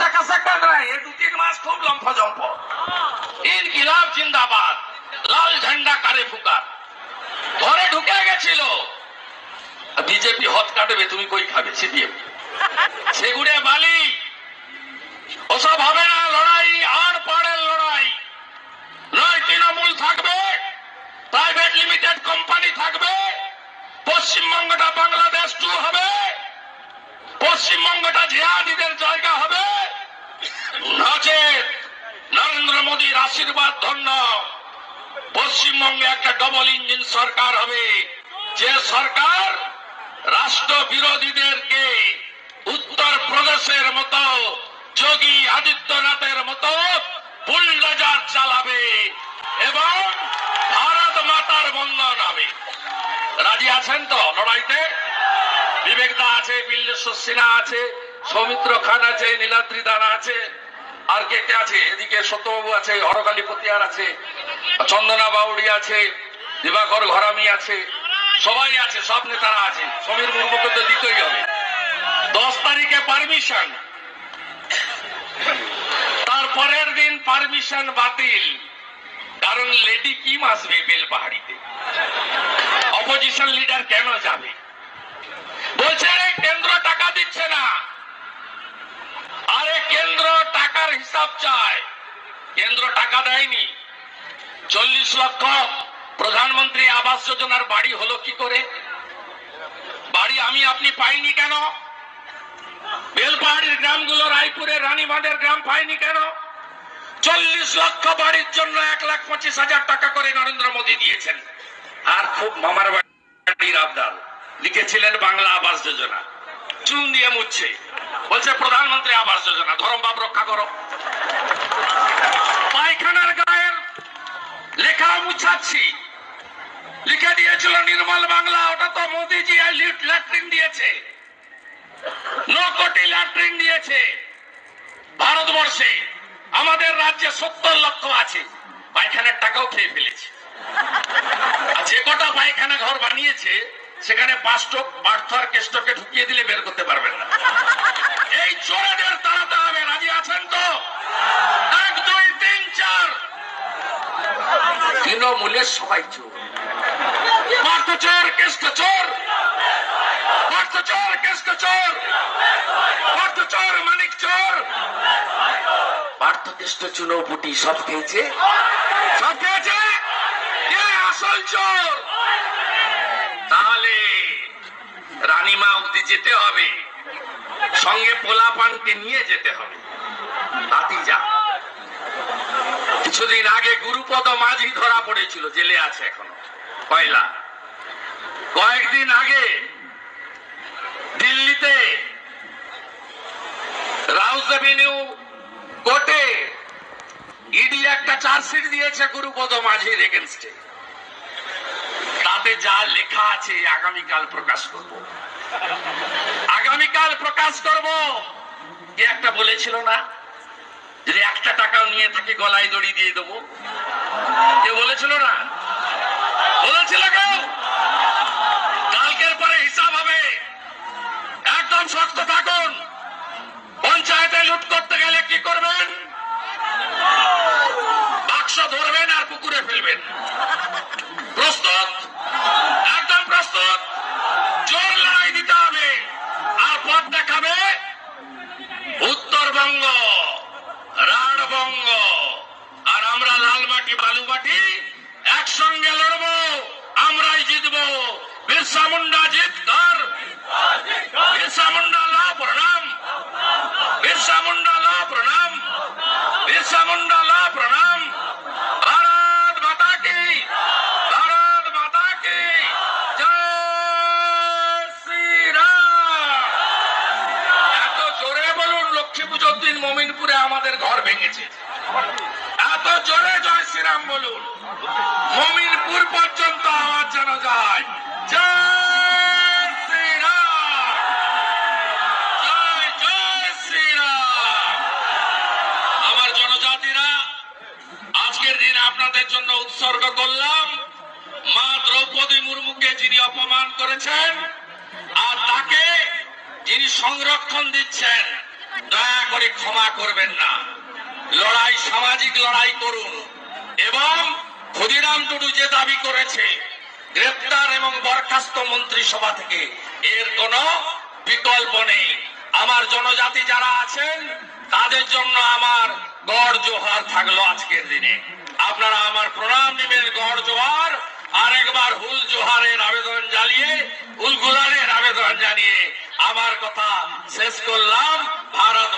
सकता नहीं, ये 2-3 मास खूब लंफा जंप इनकिलाब जिंदाबाद लाल झंडा कारे फुका ঘরে ঢুকে গেছিল বিজেপি হত কাটবে তুমি কই খাবে সিপিএম সেগুড়ে বালি ওসব হবে না লড়াই আর পাড়ের লড়াই নয় তৃণমূল থাকবে প্রাইভেট লিমিটেড কোম্পানি থাকবে পশ্চিমবঙ্গটা বাংলাদেশ 2 হবে পশ্চিমবঙ্গটা জিহাদিদের জায়গা হবে নচেত নরেন্দ্র মোদীর আশীর্বাদ ধন্য পশ্চিমবঙ্গে একটা ডবল ইঞ্জিন সরকার হবে যে সরকার রাষ্ট্র বিরোধীদেরকে উত্তর প্রদেশের মতো যোগী আদিত্যনাথের মতো বুলডোজার চালাবে এবং ভারত মাতার বন্দন হবে। রাজি আছেন তো লড়াইতে? বিবেকদা আছে, বিল্লেশ্বর সিনহা আছে, সৌমিত্র খান আছে, নীলাদ্রি দানা আছে, আর কে কে আছে? এদিকে সত্যবাবু আছে, হরকালী পতিয়ার আছে, চন্দনা বাউড়ি আছে, দিবাকর ঘরামি আছে, সবাই আছে, সব নেতারা আছে। সমীর মুর্মুকে তো দিতেই হবে। 10 তারিখে পারমিশন, তারপরের দিন পারমিশন বাতিল, কারণ লেডি কিম আসবে বেলপাহাড়িতে। অপোজিশন লিডার কেন যাবে? বলছে কেন্দ্র টাকা দিচ্ছে না। আরে কেন্দ্র টাকার হিসাব চায়, কেন্দ্র টাকা দেয়নি। 40 লক্ষ প্রধানমন্ত্রী আবাস যোজনার বাড়ি হলো কি করে? বাড়ি আমি আপনি পাইনি কেন? বেলপাহাড়ির গ্রামগুলো, রায়পুরের রানীবাঁধের গ্রাম পাইনি কেন? 40 লক্ষ বাড়ির জন্য 1,25,000 টাকা করে নরেন্দ্র মোদী দিয়েছেন। আর খুব মামার বাড়ির আবদার লিখেছিলেন বাংলা আবাস যোজনা, চুন দিয়ে মুছছে, বলছে প্রধানমন্ত্রী আবাস যোজনা। ধর্মভাব রক্ষা করো। পায়খানার গায়ের লেখা মুছাচ্ছি, লিখে দিয়েছিল নির্মল বাংলা, ওটা তো মোদীজি ল্যাট্রিন দিয়েছে, 9 কোটি ল্যাট্রিন দিয়েছে ভারতবর্ষে। আমাদের রাজ্যে 70 লক্ষ আছে, পায়খানার টাকাও খেয়ে ফেলেছে। আর যে কটা পায়খানা ঘর বানিয়েছে সেখানে 5 বার্থার কেষ্টকে ঢুকিয়ে দিলে বের করতে পারবেন না। এই চোরেদের তাড়াতে হবে। রাজি আছেন তো? 1, 2, 3, 4 তৃণমূলের সবাই চোর। পার্থ চোর, কেষ্ট চোর, পার্থ চোর, কেষ্ট চোর, পার্থ চোর, মানিক চোর, পার্থ কেষ্ট চুনোপুটি সব খেয়েছে, সব খেয়েছে। কে আসল চোর? তাহলে রানীমা অব্দি যেতে হবে, সঙ্গে পোলাপানকে নিয়ে যেতে হবে। তাতেই যা। কিছুদিন আগে গুরুপদ মাঝি ধরা পড়েছিল, জেলে আছে এখনো কয়লা। কয়েকদিন আগে দিল্লিতে রাউস এভিনিউ কোর্টে ইডি একটা চার্জশিট দিয়েছে গুরুপদ মাঝির এগেনস্টে। তাতে যা লেখা আছে আগামীকাল প্রকাশ করব। আগামীকাল প্রকাশ করব। কে একটা বলেছিল না, যদি 1 টাকাও নিয়ে থাকি গলায় দড়ি দিয়ে দেবো? কে বলেছিল না? বলেছিল কেউ? কালকের পরে হিসাব হবে। একদম শক্ত থাকুন। পঞ্চায়েতে লুট করতে গেলে কি করবেন? বাক্স ধরবেন আর পুকুরে ফেলবেন। প্রস্তুত? একদম প্রস্তুত। জোর লড়াই দিতে হবে। আর পথ দেখাবে উত্তরবঙ্গ, রাঢ়বঙ্গ, আর আমরা লালমাটি বালুমাটি একসঙ্গে লড়বো। আমরাই জিতবো। বিরসা মুন্ডা জিতকার, বিরসা মুন্ডা লা প্রণাম, বিরসা মুন্ডা লা প্রণাম, বিরসা মুন্ডা লা প্রণাম। ভারত মাতা কি, ভারত মাতা কি জয় শ্রীরাম। এত জোরে বলুন, লক্ষ্মী পুজোর দিন মমিনপুরে আমাদের ঘর ভেঙেছে। এত জোরে জয় শ্রীরাম বলুন, মমিনপুর পর্যন্ত আওয়াজ যেন যায়। জয় শ্রীরাম, জয় জয় শ্রীরাম। আমার জনজাতিরা, আজকের দিন আপনাদের জন্য উৎসর্গ করলাম মা দ্রৌপদী মুর্মুকে, যিনি অপমান করেছেন আর তাকে যিনি সংরক্ষণ দিচ্ছেন। দয়া করে ক্ষমা করবেন না। লড়াই সামাজিক লড়াই করুন এবং ক্ষুদিরাম টুডু যে দাবি করেছে গ্রেপ্তার এবং বরখাস্ত মন্ত্রিসভা থেকে, এর কোনো বিকল্প নেই। আমার জনজাতি যারা আছেন তাদের জন্য আমার গড় জোহার থাকলো আজকের দিনে। আপনারা আমার প্রণাম নেবেন, গড় জোহার। আরেকবার হুল জোহারের আবেদন জানিয়ে, হুল গুলানের আবেদন জানিয়ে আমার কথা শেষ করলাম। ভারত